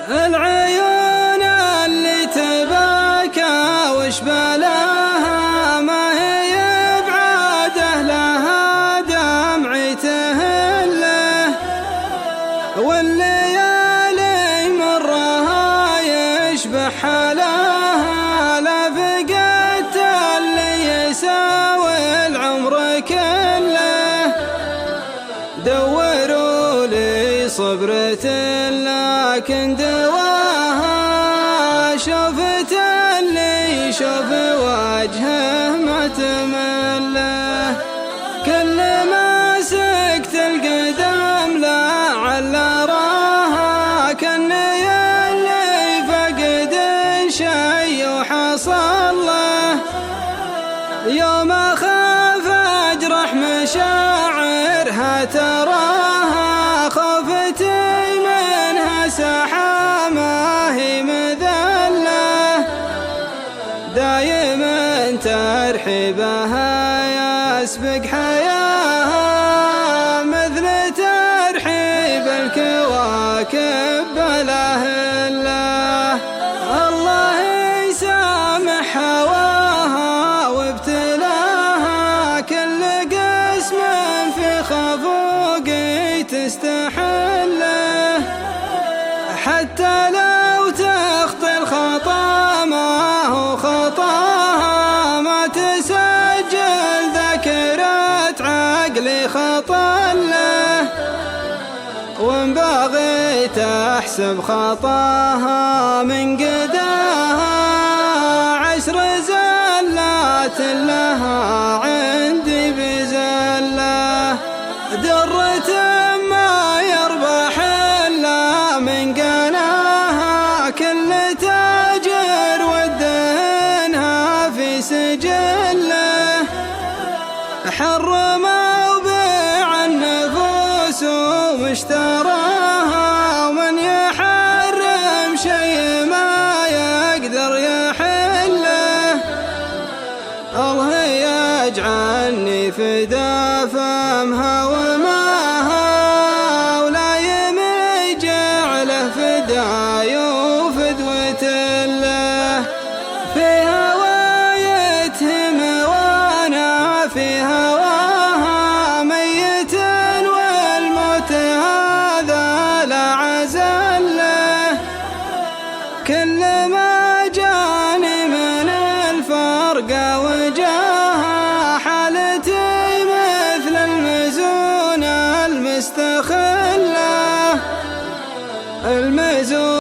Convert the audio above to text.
العيون اللي تباكى وش بلاها، ما هي بعاده لها دمع تهله، والليالي مرها يشبه حلاها، لا فقدت اللي يساوي العمر كله. دوروا لي صبرة لكن دواها، شفت اللي شوف وجهه ما تمله، كل ما سكت القدم لعل راها، كني اللي فقد شي وحصل له، يوم اخاف اجرح مشاعرها تراها، خفتي منها ساحة ما هي مذلة، دايما ترحيبها يسبق حياها، مثل ترحيب الكواكب بلهله. الله يسامح هواها وابتلاها، كل قسم في خفوقي تستحله، حتى لو تخطي الخطا ما هو خطاها، ما تسجل ذاكرة عقلي خطا له، وان بغيت احسب خطاها من قداها، 10 زلات لها عندي بزله، درة ما يربح الا من قناها، كل تاجر ودهنها في سجله، حرموا وبيع النفوس واشتراها، ومن يحرم شيء ما يقدر يحله، الله يجعلني فدا فمها وماها، ولا يجعله فدا